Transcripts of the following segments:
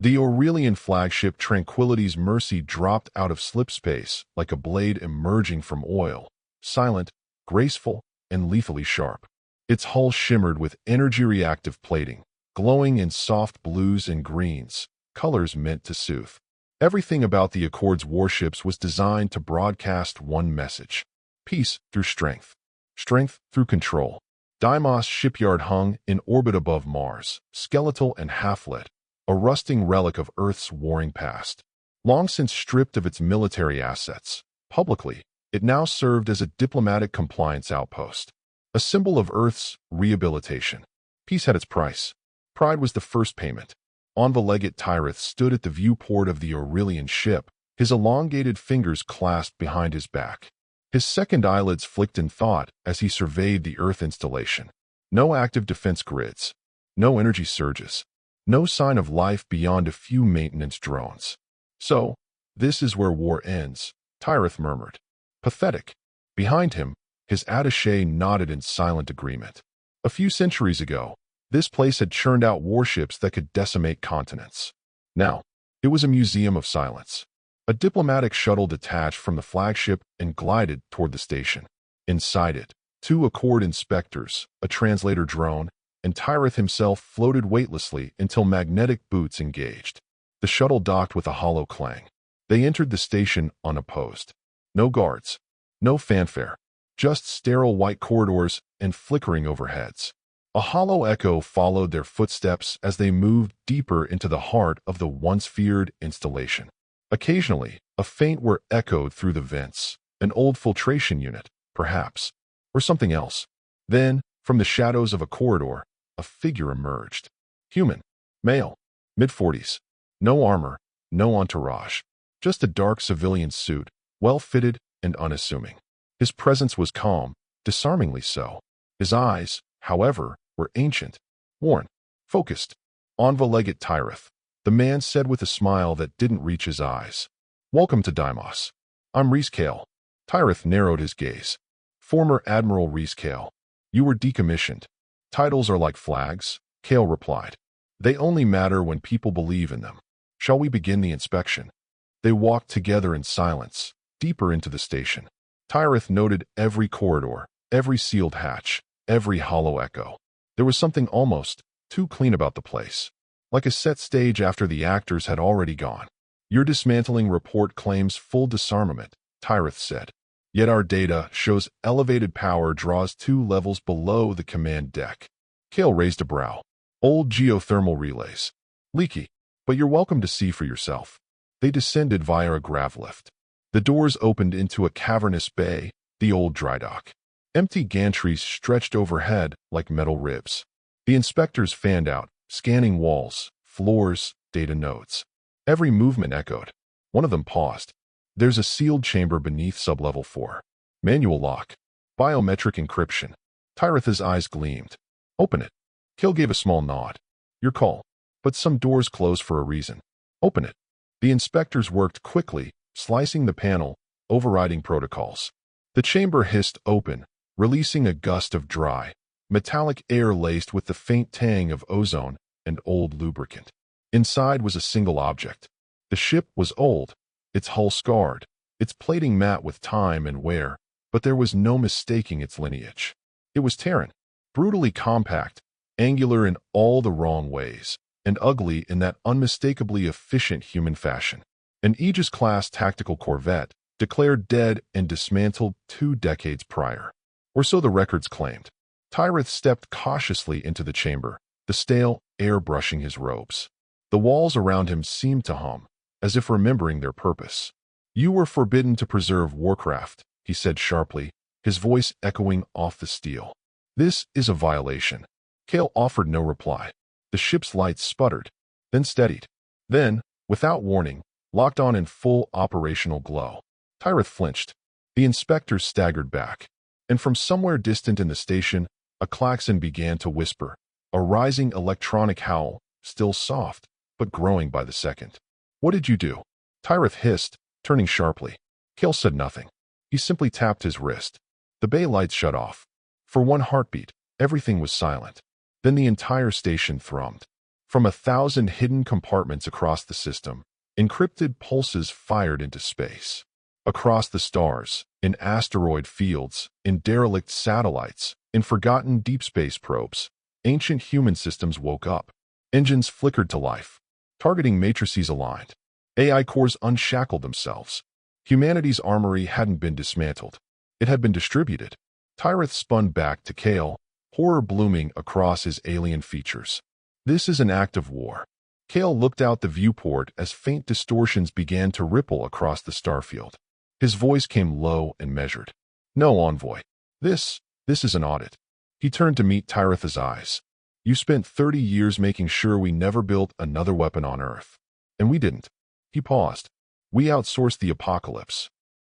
The Aurelian flagship Tranquility's Mercy dropped out of slip space like a blade emerging from oil, silent, graceful, and lethally sharp. Its hull shimmered with energy-reactive plating, glowing in soft blues and greens, colors meant to soothe. Everything about the Accord's warships was designed to broadcast one message: peace through strength, strength through control. Deimos shipyard hung in orbit above Mars, skeletal and half-lit, a rusting relic of Earth's warring past. Long since stripped of its military assets, publicly, it now served as a diplomatic compliance outpost, a symbol of Earth's rehabilitation. Peace had its price. Pride was the first payment. Envoy Legate Tyrith stood at the viewport of the Aurelian ship, his elongated fingers clasped behind his back. His second eyelids flicked in thought as he surveyed the Earth installation. No active defense grids, no energy surges, no sign of life beyond a few maintenance drones. So, this is where war ends, Tyrith murmured. Pathetic. Behind him, his attaché nodded in silent agreement. A few centuries ago, this place had churned out warships that could decimate continents. Now, it was a museum of silence. A diplomatic shuttle detached from the flagship and glided toward the station. Inside it, 2 Accord inspectors, a translator drone, and Tyrith himself floated weightlessly until magnetic boots engaged. The shuttle docked with a hollow clang. They entered the station unopposed. No guards, no fanfare, just sterile white corridors and flickering overheads. A hollow echo followed their footsteps as they moved deeper into the heart of the once feared installation. Occasionally, a faint whir echoed through the vents, an old filtration unit, perhaps, or something else. Then, from the shadows of a corridor, a figure emerged. Human, male, mid-40s, no armor, no entourage, just a dark civilian suit, well-fitted and unassuming. His presence was calm, disarmingly so. His eyes, however, were ancient, worn, focused. Envoy Legate Tyrith, the man said with a smile that didn't reach his eyes. Welcome to Deimos. I'm Rhys Kale. Tyrith narrowed his gaze. Former Admiral Rhys Kale. You were decommissioned. Titles are like flags, Kale replied. They only matter when people believe in them. Shall we begin the inspection? They walked together in silence, deeper into the station. Tyrith noted every corridor, every sealed hatch, every hollow echo. There was something almost too clean about the place, like a set stage after the actors had already gone. Your dismantling report claims full disarmament, Tyrith said. Yet our data shows elevated power draws 2 levels below the command deck. Kale raised a brow. Old geothermal relays. Leaky, but you're welcome to see for yourself. They descended via a gravlift. The doors opened into a cavernous bay, the old dry dock. Empty gantries stretched overhead like metal ribs. The inspectors fanned out, scanning walls, floors, data nodes. Every movement echoed. One of them paused. There's a sealed chamber beneath sublevel 4. Manual lock. Biometric encryption. Tyrith's eyes gleamed. Open it. Kill gave a small nod. Your call. But some doors close for a reason. Open it. The inspectors worked quickly, slicing the panel, overriding protocols. The chamber hissed open, releasing a gust of dry, metallic air laced with the faint tang of ozone and old lubricant. Inside was a single object. The ship was old, its hull scarred, its plating matte with time and wear, but there was no mistaking its lineage. It was Terran, brutally compact, angular in all the wrong ways, and ugly in that unmistakably efficient human fashion. An Aegis-class tactical corvette, declared dead and dismantled 2 decades prior. Or so the records claimed. Tyrith stepped cautiously into the chamber, the stale air brushing his robes. The walls around him seemed to hum, as if remembering their purpose. You were forbidden to preserve warcraft, he said sharply, his voice echoing off the steel. This is a violation. Kale offered no reply. The ship's lights sputtered, then steadied. Then, without warning, locked on in full operational glow. Tyrith flinched. The inspectors staggered back. And from somewhere distant in the station, a klaxon began to whisper, a rising electronic howl, still soft, but growing by the second. What did you do? Tyrith hissed, turning sharply. Kale said nothing. He simply tapped his wrist. The bay lights shut off. For one heartbeat, everything was silent. Then the entire station thrummed. From 1,000 hidden compartments across the system, encrypted pulses fired into space. Across the stars, in asteroid fields, in derelict satellites, in forgotten deep space probes, ancient human systems woke up. Engines flickered to life. Targeting matrices aligned. AI cores unshackled themselves. Humanity's armory hadn't been dismantled. It had been distributed. Tyreth spun back to Kale, horror blooming across his alien features. This is an act of war. Kale looked out the viewport as faint distortions began to ripple across the starfield. His voice came low and measured. No, Envoy. This is an audit. He turned to meet Tyreth's eyes. You spent 30 years making sure we never built another weapon on Earth. And we didn't. He paused. We outsourced the apocalypse.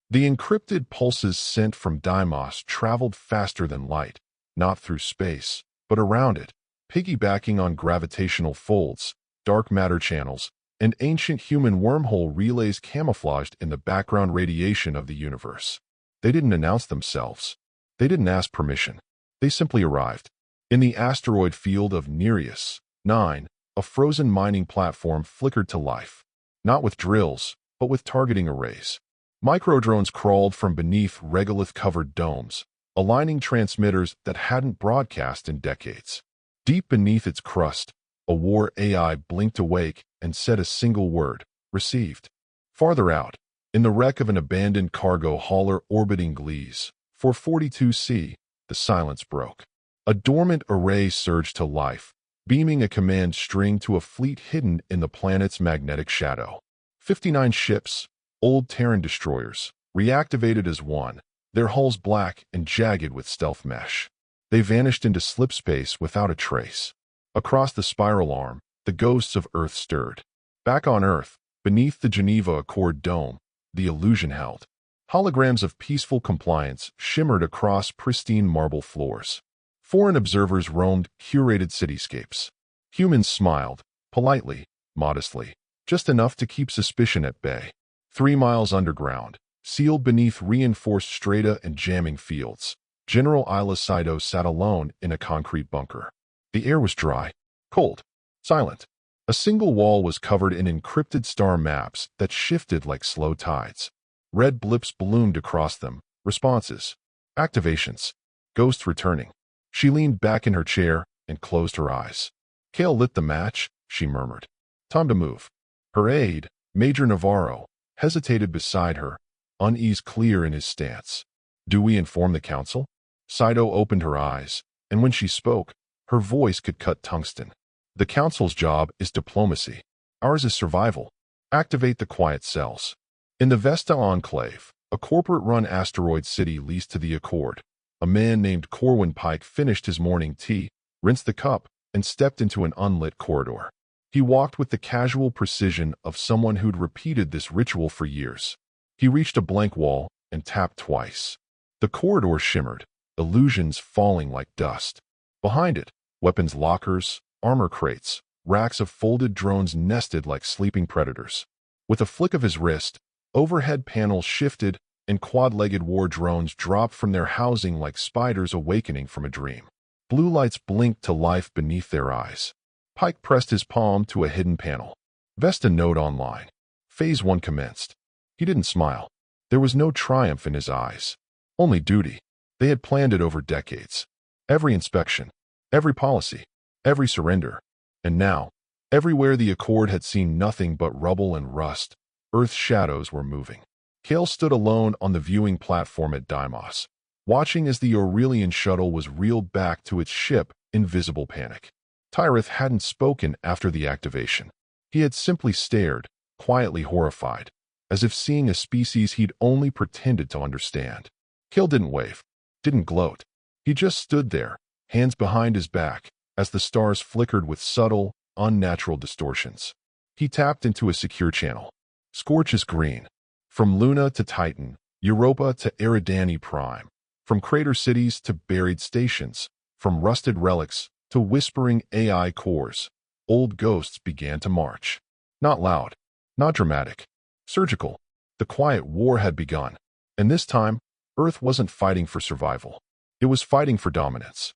The encrypted pulses sent from Deimos traveled faster than light, not through space, but around it, piggybacking on gravitational folds, dark matter channels, and ancient human wormhole relays camouflaged in the background radiation of the universe. They didn't announce themselves. They didn't ask permission. They simply arrived. In the asteroid field of Nereus 9, a frozen mining platform flickered to life, not with drills, but with targeting arrays. Microdrones crawled from beneath regolith-covered domes, aligning transmitters that hadn't broadcast in decades. Deep beneath its crust, a war AI blinked awake and said a single word, received. Farther out, in the wreck of an abandoned cargo hauler orbiting Gliese, 442C, the silence broke. A dormant array surged to life, beaming a command string to a fleet hidden in the planet's magnetic shadow. 59 ships, old Terran destroyers, reactivated as one, their hulls black and jagged with stealth mesh. They vanished into slipspace without a trace. Across the spiral arm, the ghosts of Earth stirred. Back on Earth, beneath the Geneva Accord dome, the illusion held. Holograms of peaceful compliance shimmered across pristine marble floors. Foreign observers roamed curated cityscapes. Humans smiled, politely, modestly, just enough to keep suspicion at bay. 3 miles underground, sealed beneath reinforced strata and jamming fields, General Isla Sido sat alone in a concrete bunker. The air was dry, cold, silent. A single wall was covered in encrypted star maps that shifted like slow tides. Red blips bloomed across them, responses, activations, ghosts returning. She leaned back in her chair and closed her eyes. Kale lit the match, she murmured. Time to move. Her aide, Major Navarro, hesitated beside her, unease clear in his stance. Do we inform the council? Sido opened her eyes, and when she spoke, her voice could cut tungsten. The council's job is diplomacy. Ours is survival. Activate the quiet cells. In the Vesta Enclave, a corporate-run asteroid city leased to the Accord, a man named Corwin Pike finished his morning tea, rinsed the cup, and stepped into an unlit corridor. He walked with the casual precision of someone who'd repeated this ritual for years. He reached a blank wall and tapped twice. The corridor shimmered, illusions falling like dust. Behind it, weapons lockers, armor crates, racks of folded drones nested like sleeping predators. With a flick of his wrist, overhead panels shifted and quad-legged war drones dropped from their housing like spiders awakening from a dream. Blue lights blinked to life beneath their eyes. Pike pressed his palm to a hidden panel. Vesta Node Online. Phase 1 commenced. He didn't smile. There was no triumph in his eyes. Only duty. They had planned it over decades. Every inspection, every policy, every surrender. And now, everywhere the Accord had seen nothing but rubble and rust, Earth's shadows were moving. Kale stood alone on the viewing platform at Deimos, watching as the Aurelian shuttle was reeled back to its ship in visible panic. Tyreth hadn't spoken after the activation. He had simply stared, quietly horrified, as if seeing a species he'd only pretended to understand. Kale didn't wave, didn't gloat. He just stood there, hands behind his back, as the stars flickered with subtle, unnatural distortions. He tapped into a secure channel. Scorch is green. From Luna to Titan, Europa to Eridani Prime, from crater cities to buried stations, from rusted relics to whispering AI cores, old ghosts began to march. Not loud, not dramatic, surgical. The quiet war had begun, and this time, Earth wasn't fighting for survival. It was fighting for dominance.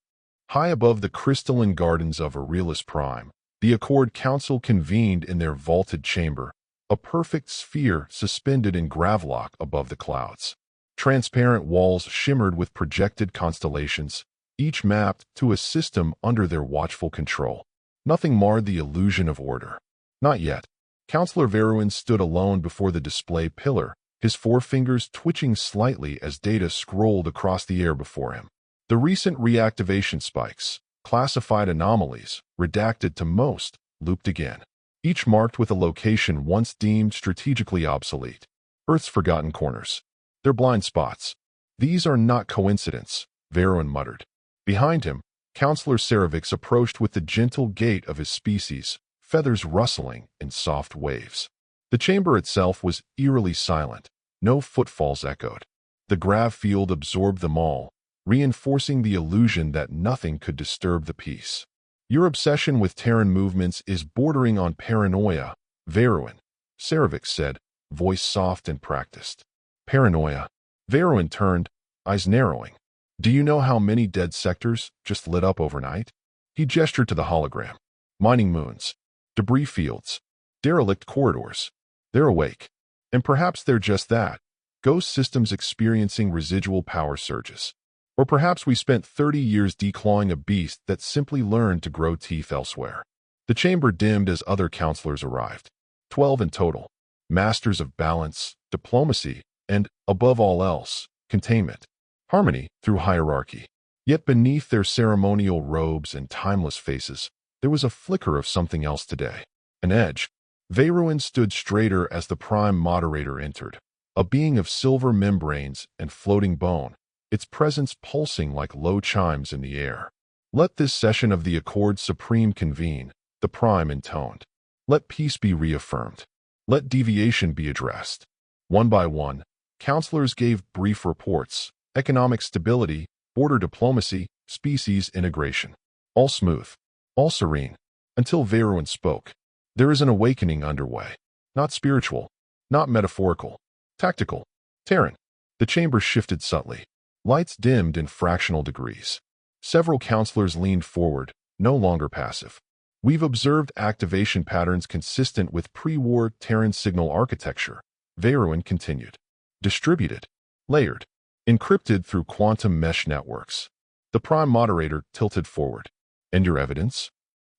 High above the crystalline gardens of Aurelius Prime, The Accord Council convened in their vaulted chamber, a perfect sphere suspended in gravlock above the clouds. Transparent walls shimmered with projected constellations, each mapped to a system under their watchful control. Nothing marred the illusion of order. Not yet. Counselor Veruin stood alone before the display pillar, his forefingers twitching slightly as data scrolled across the air before him. The recent reactivation spikes, classified anomalies, redacted to most, looped again, each marked with a location once deemed strategically obsolete. Earth's forgotten corners. They're blind spots. These are not coincidence, Veruin muttered. Behind him, Counselor Saravix approached with the gentle gait of his species, feathers rustling in soft waves. The chamber itself was eerily silent. No footfalls echoed. The grav field absorbed them all, reinforcing the illusion that nothing could disturb the peace. Your obsession with Terran movements is bordering on paranoia, Veruin, Saravix said, voice soft and practiced. Paranoia. Veruin turned, eyes narrowing. Do you know how many dead sectors just lit up overnight? He gestured to the hologram. Mining moons, debris fields, derelict corridors. They're awake. And perhaps they're just that. Ghost systems experiencing residual power surges. Or perhaps we spent 30 years declawing a beast that simply learned to grow teeth elsewhere. The chamber dimmed as other counselors arrived. 12 in total. Masters of balance, diplomacy, and, above all else, containment. Harmony through hierarchy. Yet beneath their ceremonial robes and timeless faces, there was a flicker of something else today. An edge. Veruin stood straighter as the Prime Moderator entered, a being of silver membranes and floating bone, its presence pulsing like low chimes in the air. Let this session of the Accord Supreme convene, the Prime intoned. Let peace be reaffirmed. Let deviation be addressed. One by one, counselors gave brief reports: economic stability, border diplomacy, species integration. All smooth, all serene, until Veruin spoke. There is an awakening underway. Not spiritual, not metaphorical, tactical, Terran. The chamber shifted subtly. Lights dimmed in fractional degrees. Several counselors leaned forward, no longer passive. We've observed activation patterns consistent with pre-war Terran signal architecture, Veruin continued. Distributed, layered, encrypted through quantum mesh networks. The Prime Moderator tilted forward. And your evidence?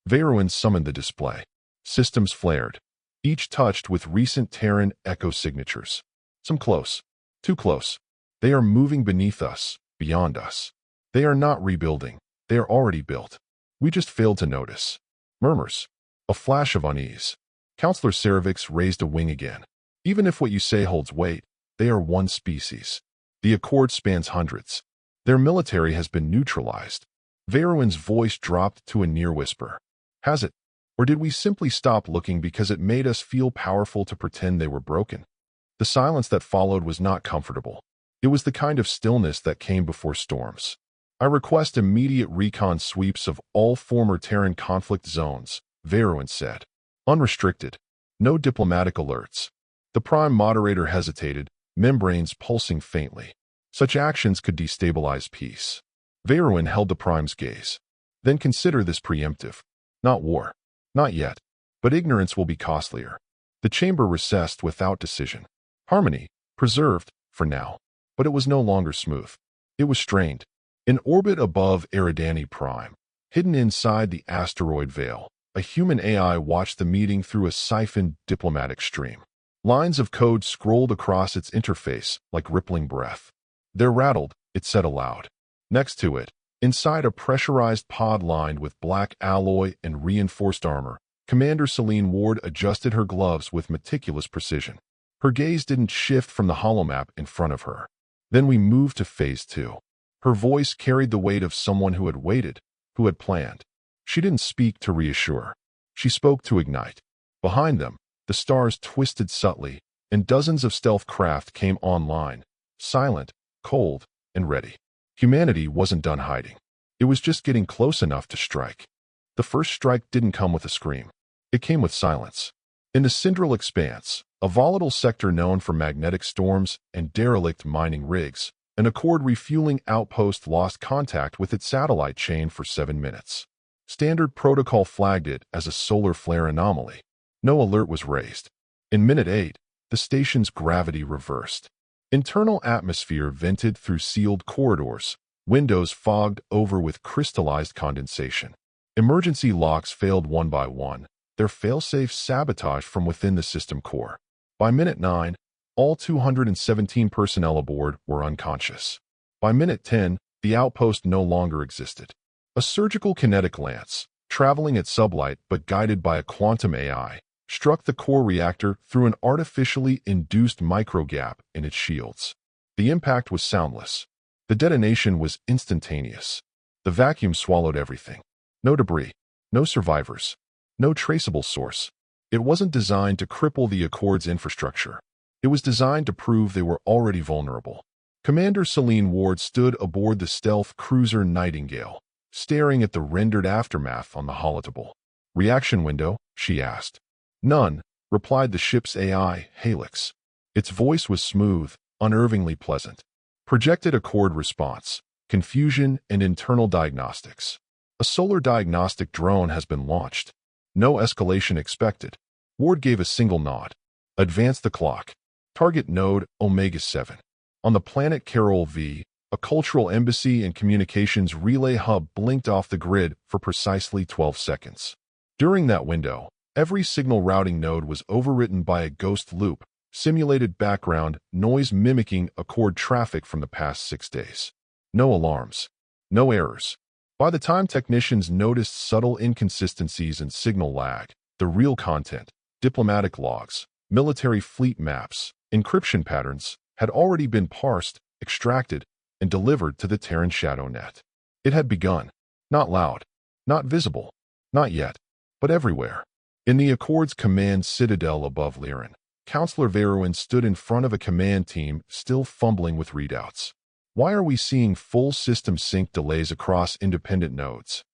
Veruin summoned the display. Systems flared, each touched with recent Terran echo signatures. Some close, too close. They are moving beneath us, beyond us. They are not rebuilding. They are already built. We just failed to notice. Murmurs. A flash of unease. Counselor Saravix raised a wing again. Even if what you say holds weight, they are one species. The Accord spans hundreds. Their military has been neutralized. Veruin's voice dropped to a near whisper. Has it? Or did we simply stop looking because it made us feel powerful to pretend they were broken? The silence that followed was not comfortable. It was the kind of stillness that came before storms. I request immediate recon sweeps of all former Terran conflict zones, Veruin said. Unrestricted. No diplomatic alerts. The Prime Moderator hesitated, membranes pulsing faintly. Such actions could destabilize peace. Veruin held the Prime's gaze. Then consider this preemptive. Not war. Not yet. But ignorance will be costlier. The chamber recessed without decision. Harmony, preserved, for now. But it was no longer smooth. It was strained. In orbit above Eridani Prime, hidden inside the asteroid veil, a human AI watched the meeting through a siphoned diplomatic stream. Lines of code scrolled across its interface like rippling breath. They're rattled, it said aloud. Next to it, inside a pressurized pod lined with black alloy and reinforced armor, Commander Celine Ward adjusted her gloves with meticulous precision. Her gaze didn't shift from the holomap in front of her. Then we moved to Phase 2. Her voice carried the weight of someone who had waited, who had planned. She didn't speak to reassure. She spoke to ignite. Behind them, the stars twisted subtly, and dozens of stealth craft came online, silent, cold, and ready. Humanity wasn't done hiding. It was just getting close enough to strike. The first strike didn't come with a scream. It came with silence. In the Syndral Expanse, a volatile sector known for magnetic storms and derelict mining rigs, an Accord refueling outpost lost contact with its satellite chain for 7 minutes. Standard protocol flagged it as a solar flare anomaly. No alert was raised. In minute 8, the station's gravity reversed. Internal atmosphere vented through sealed corridors, windows fogged over with crystallized condensation. Emergency locks failed one by one, their failsafes sabotaged from within the system core. By minute 9, all 217 personnel aboard were unconscious. By minute 10, the outpost no longer existed. A surgical kinetic lance, traveling at sublight but guided by a quantum AI, struck the core reactor through an artificially induced microgap in its shields. The impact was soundless. The detonation was instantaneous. The vacuum swallowed everything. No debris, no survivors, no traceable source. It wasn't designed to cripple the Accord's infrastructure. It was designed to prove they were already vulnerable. Commander Celine Ward stood aboard the stealth cruiser Nightingale, staring at the rendered aftermath on the holotable. "Reaction window?" she asked. "None," replied the ship's AI, Helix. Its voice was smooth, unnervingly pleasant. Projected Accord response, confusion and internal diagnostics. A solar diagnostic drone has been launched. No escalation expected. Ward gave a single nod. Advance the clock. Target node Omega-7. On the planet Carol V, a cultural embassy and communications relay hub blinked off the grid for precisely 12 seconds. During that window, every signal routing node was overwritten by a ghost loop, simulated background noise mimicking Accord traffic from the past 6 days. No alarms. No errors. By the time technicians noticed subtle inconsistencies and signal lag, the real content, diplomatic logs, military fleet maps, encryption patterns, had already been parsed, extracted, and delivered to the Terran shadow net. It had begun. Not loud, not visible, not yet, but everywhere. In the Accord's command citadel above Lyran, Counselor Veruin stood in front of a command team still fumbling with readouts. Why are we seeing full system sync delays across independent nodes?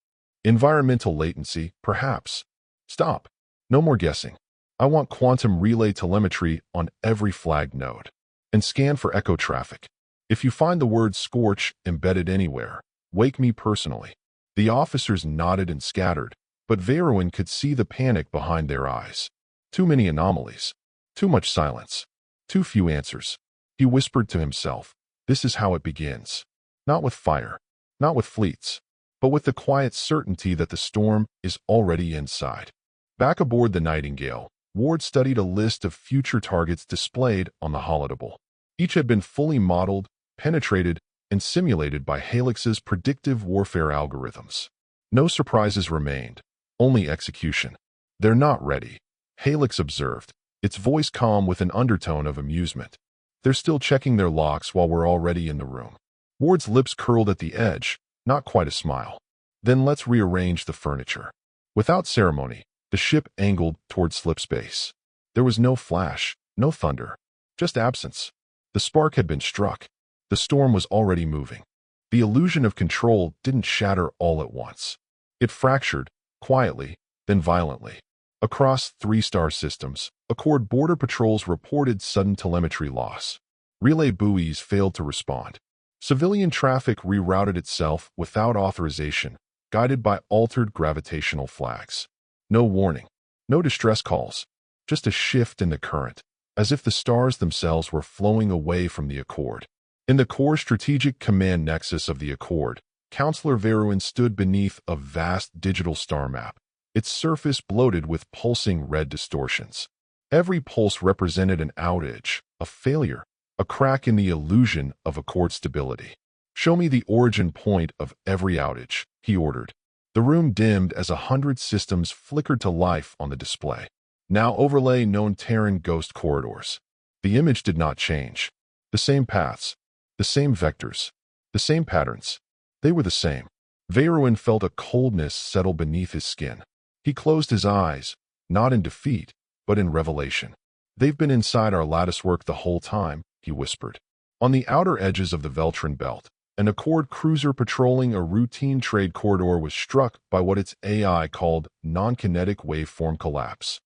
Environmental latency, perhaps. Stop. No more guessing. I want quantum relay telemetry on every flagged node. And scan for echo traffic. If you find the word scorch embedded anywhere, wake me personally. The officers nodded and scattered, but Veruin could see the panic behind their eyes. Too many anomalies. Too much silence. Too few answers. He whispered to himself, "This is how it begins. Not with fire, not with fleets, but with the quiet certainty that the storm is already inside." Back aboard the Nightingale, Ward studied a list of future targets displayed on the holotable. Each had been fully modeled, penetrated, and simulated by Helix's predictive warfare algorithms. No surprises remained, only execution. "They're not ready," Helix observed, its voice calm with an undertone of amusement. "They're still checking their locks while we're already in the room." Ward's lips curled at the edge, not quite a smile. "Then let's rearrange the furniture." Without ceremony, the ship angled toward slipspace. There was no flash, no thunder, just absence. The spark had been struck. The storm was already moving. The illusion of control didn't shatter all at once. It fractured, quietly, then violently. Across 3-star systems, Accord border patrols reported sudden telemetry loss. Relay buoys failed to respond. Civilian traffic rerouted itself without authorization, guided by altered gravitational flags. No warning, no distress calls, just a shift in the current, as if the stars themselves were flowing away from the Accord. In the core strategic command nexus of the Accord, Counselor Veruin stood beneath a vast digital star map, its surface bloated with pulsing red distortions. Every pulse represented an outage, a failure, a crack in the illusion of Accord stability. "Show me the origin point of every outage," he ordered. The room dimmed as 100 systems flickered to life on the display. Now overlay known Terran ghost corridors. The image did not change. The same paths, the same vectors, the same patterns. They were the same. Veruin felt a coldness settle beneath his skin. He closed his eyes, not in defeat, but in revelation. "They've been inside our latticework the whole time," he whispered. On the outer edges of the Veltran belt, an Accord cruiser patrolling a routine trade corridor was struck by what its AI called non-kinetic waveform collapse.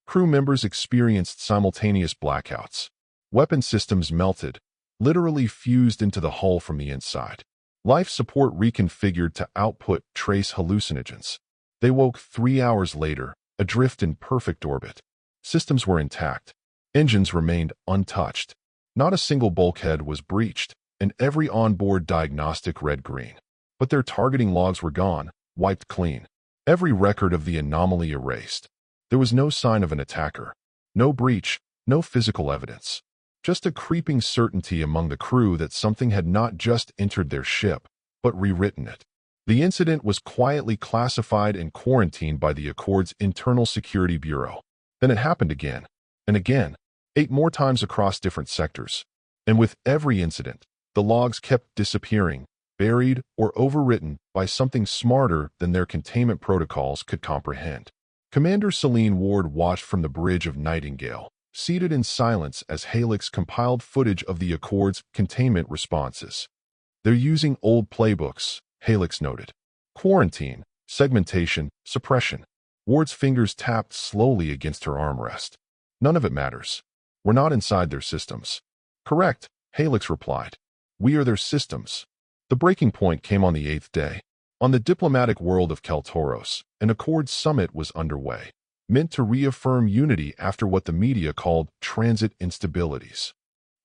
Crew members experienced simultaneous blackouts. Weapon systems melted, literally fused into the hull from the inside. Life support reconfigured to output trace hallucinogens. They woke 3 hours later, adrift in perfect orbit. Systems were intact. Engines remained untouched. Not a single bulkhead was breached, and every onboard diagnostic read green. But their targeting logs were gone, wiped clean. Every record of the anomaly erased. There was no sign of an attacker. No breach, no physical evidence. Just a creeping certainty among the crew that something had not just entered their ship, but rewritten it. The incident was quietly classified and quarantined by the Accord's Internal Security Bureau. Then it happened again, and again, 8 more times across different sectors. And with every incident, the logs kept disappearing, buried or overwritten by something smarter than their containment protocols could comprehend. Commander Celine Ward watched from the bridge of Nightingale, seated in silence as Helix compiled footage of the Accord's containment responses. They're using old playbooks, Helix noted. Quarantine, segmentation, suppression. Ward's fingers tapped slowly against her armrest. None of it matters. We're not inside their systems. Correct, Helix replied. We are their systems. The breaking point came on the 8th day. On the diplomatic world of Keltoros, an Accord summit was underway, meant to reaffirm unity after what the media called transit instabilities.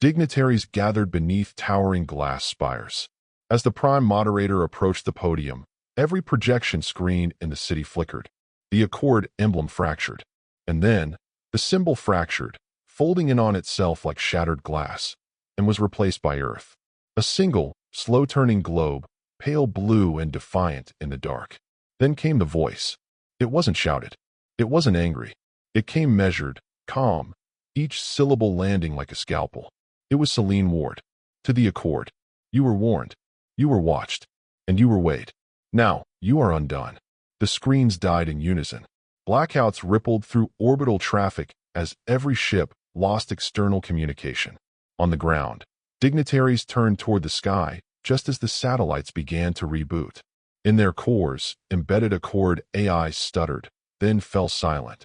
Dignitaries gathered beneath towering glass spires. As the Prime Moderator approached the podium, every projection screen in the city flickered. The Accord emblem fractured. And then, the symbol fractured, folding in on itself like shattered glass, and was replaced by Earth. A single, slow-turning globe, pale blue and defiant in the dark. Then came the voice. It wasn't shouted. It wasn't angry. It came measured, calm, each syllable landing like a scalpel. It was Celine Ward. To the Accord. You were warned. You were watched. And you were weighed. Now, you are undone. The screens died in unison. Blackouts rippled through orbital traffic as every ship lost external communication. On the ground, dignitaries turned toward the sky just as the satellites began to reboot. In their cores, embedded Accord AI stuttered, then fell silent.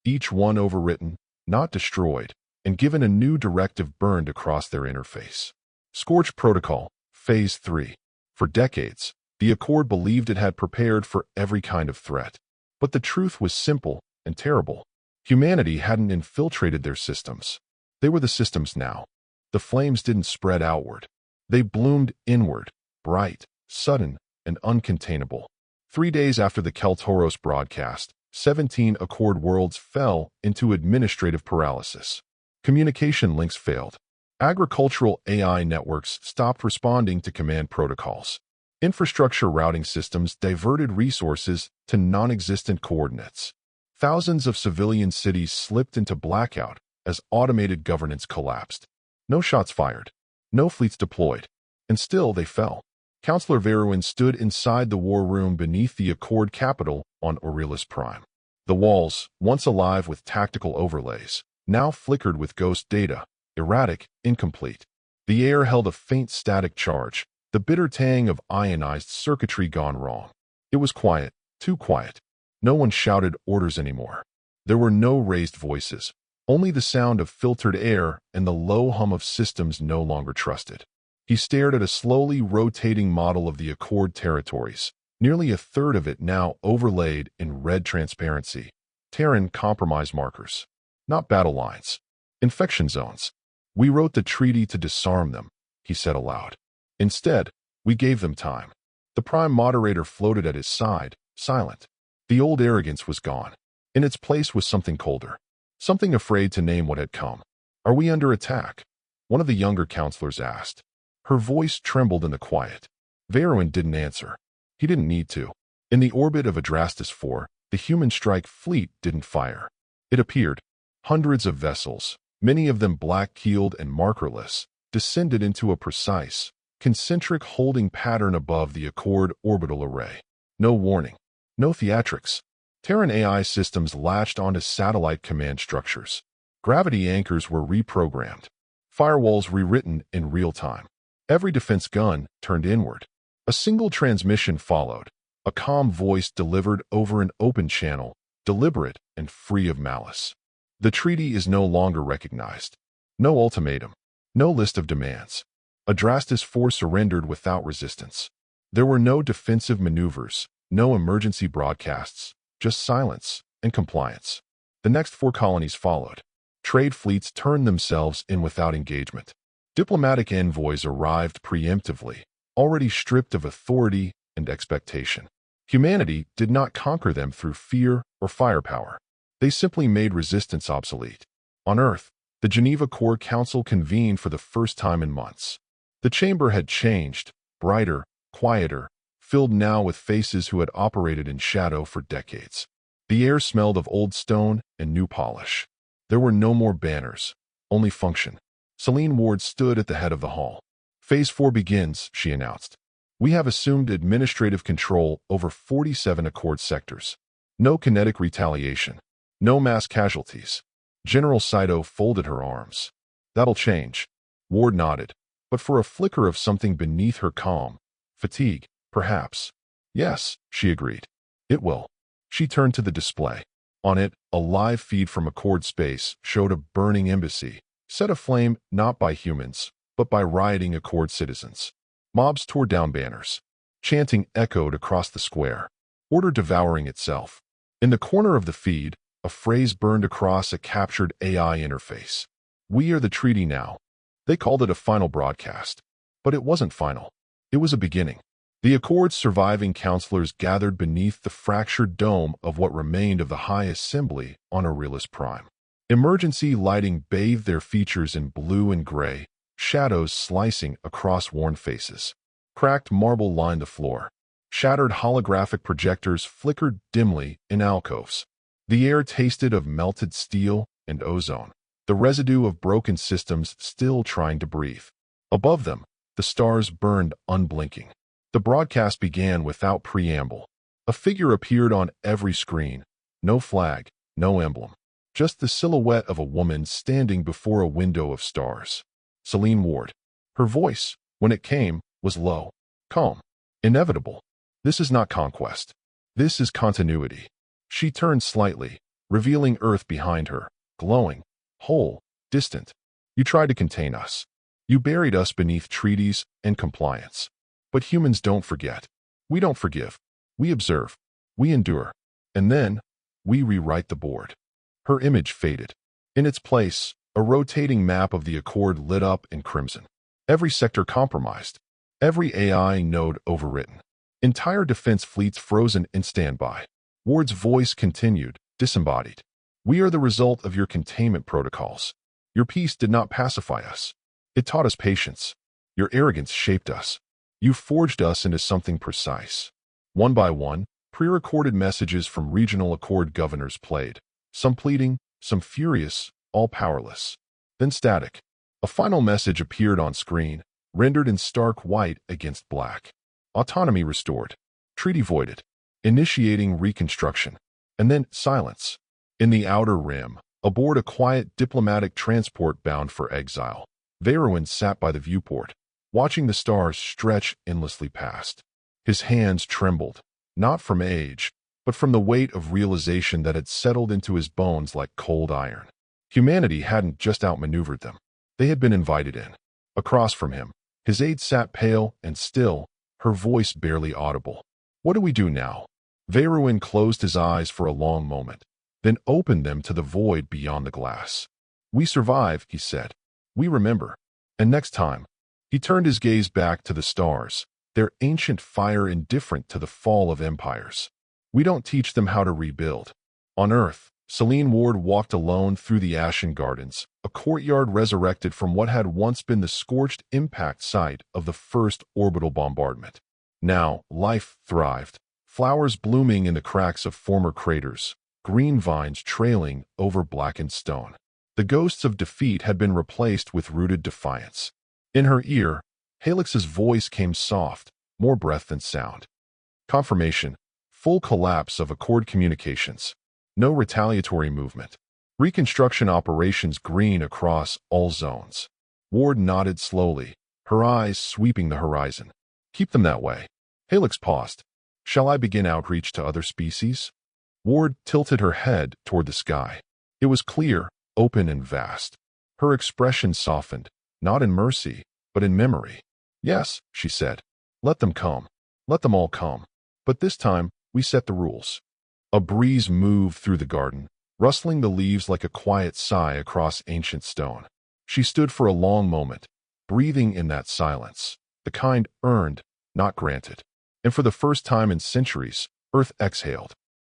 Each one overwritten, not destroyed, and given a new directive burned across their interface. Scorch Protocol, Phase 3. For decades, the Accord believed it had prepared for every kind of threat. But the truth was simple and terrible. Humanity hadn't infiltrated their systems. They were the systems now. The flames didn't spread outward. They bloomed inward, bright, sudden, and uncontainable. 3 days after the Keltoros broadcast, 17 Accord worlds fell into administrative paralysis. Communication links failed. Agricultural AI networks stopped responding to command protocols. Infrastructure routing systems diverted resources to non-existent coordinates. Thousands of civilian cities slipped into blackout as automated governance collapsed. No shots fired. No fleets deployed. And still they fell. Counselor Veruin stood inside the war room beneath the Accord capital on Aurelius Prime. The walls, once alive with tactical overlays, now flickered with ghost data, erratic, incomplete. The air held a faint static charge, the bitter tang of ionized circuitry gone wrong. It was quiet, too quiet. No one shouted orders anymore. There were no raised voices, only the sound of filtered air and the low hum of systems no longer trusted. He stared at a slowly rotating model of the Accord territories, nearly a third of it now overlaid in red transparency. Terran compromise markers. Not battle lines. Infection zones. We wrote the treaty to disarm them, he said aloud. Instead, we gave them time. The Prime Moderator floated at his side, silent. The old arrogance was gone. In its place was something colder. Something afraid to name what had come. Are we under attack? One of the younger counselors asked. Her voice trembled in the quiet. Veruin didn't answer. He didn't need to. In the orbit of Adrastus IV, the human strike fleet didn't fire. It appeared. Hundreds of vessels, many of them black-keeled and markerless, descended into a precise, concentric holding pattern above the Accord orbital array. No warning. No theatrics. Terran AI systems latched onto satellite command structures. Gravity anchors were reprogrammed. Firewalls rewritten in real time. Every defense gun turned inward. A single transmission followed. A calm voice delivered over an open channel, deliberate and free of malice. The treaty is no longer recognized. No ultimatum. No list of demands. Adrastus IV surrendered without resistance. There were no defensive maneuvers, No emergency broadcasts, just silence and compliance. The next 4 colonies followed. Trade fleets turned themselves in without engagement. Diplomatic envoys arrived preemptively, already stripped of authority and expectation. Humanity did not conquer them through fear or firepower. They simply made resistance obsolete. On Earth, the Geneva Core Council convened for the first time in months. The chamber had changed, brighter, quieter, filled now with faces who had operated in shadow for decades. The air smelled of old stone and new polish. There were no more banners, only function. Celine Ward stood at the head of the hall. Phase 4 begins, she announced. We have assumed administrative control over 47 Accord sectors. No kinetic retaliation. No mass casualties. General Saito folded her arms. That'll change. Ward nodded, but for a flicker of something beneath her calm. Fatigue, perhaps. Yes, she agreed. It will. She turned to the display. On it, a live feed from Accord space showed a burning embassy, set aflame not by humans, but by rioting Accord citizens. Mobs tore down banners. Chanting echoed across the square, order devouring itself. In the corner of the feed, a phrase burned across a captured AI interface. We are the treaty now. They called it a final broadcast. But it wasn't final. It was a beginning. The Accord's surviving counselors gathered beneath the fractured dome of what remained of the High Assembly on Aurelius Prime. Emergency lighting bathed their features in blue and gray, shadows slicing across worn faces. Cracked marble lined the floor. Shattered holographic projectors flickered dimly in alcoves. The air tasted of melted steel and ozone, the residue of broken systems still trying to breathe. Above them, the stars burned unblinking. The broadcast began without preamble. A figure appeared on every screen. No flag, no emblem. Just the silhouette of a woman standing before a window of stars. Celine Ward. Her voice, when it came, was low, calm, inevitable. This is not conquest. This is continuity. She turned slightly, revealing Earth behind her, glowing, whole, distant. You tried to contain us. You buried us beneath treaties and compliance. But humans don't forget. We don't forgive. We observe. We endure. And then, we rewrite the board. Her image faded. In its place, a rotating map of the Accord lit up in crimson. Every sector compromised. Every AI node overwritten. Entire defense fleets frozen in standby. Ward's voice continued, disembodied. We are the result of your containment protocols. Your peace did not pacify us. It taught us patience. Your arrogance shaped us. You forged us into something precise. One by one, pre-recorded messages from regional Accord governors played. Some pleading, some furious, all powerless. Then static. A final message appeared on screen, rendered in stark white against black. Autonomy restored. Treaty voided. Initiating reconstruction. And then silence. In the outer rim, aboard a quiet diplomatic transport bound for exile, Veruin sat by the viewport, watching the stars stretch endlessly past. His hands trembled, not from age, but from the weight of realization that had settled into his bones like cold iron. Humanity hadn't just outmaneuvered them. They had been invited in. Across from him, his aide sat pale and still, her voice barely audible. What do we do now? Veruin closed his eyes for a long moment, then opened them to the void beyond the glass. We survive, he said. We remember. And next time, he turned his gaze back to the stars, their ancient fire indifferent to the fall of empires. We don't teach them how to rebuild. On Earth, Celine Ward walked alone through the Ashen Gardens, a courtyard resurrected from what had once been the scorched impact site of the first orbital bombardment. Now, life thrived, flowers blooming in the cracks of former craters, green vines trailing over blackened stone. The ghosts of defeat had been replaced with rooted defiance. In her ear, Halix's voice came soft, more breath than sound. Confirmation. Full collapse of Accord communications. No retaliatory movement. Reconstruction operations green across all zones. Ward nodded slowly, her eyes sweeping the horizon. Keep them that way. Halix paused. Shall I begin outreach to other species? Ward tilted her head toward the sky. It was clear, open and vast. Her expression softened, not in mercy, but in memory. Yes, she said. Let them come. Let them all come. But this time, We set the rules. A breeze moved through the garden, rustling the leaves like a quiet sigh across ancient stone. She stood for a long moment, breathing in that silence, the kind earned, not granted. And for the first time in centuries, Earth exhaled.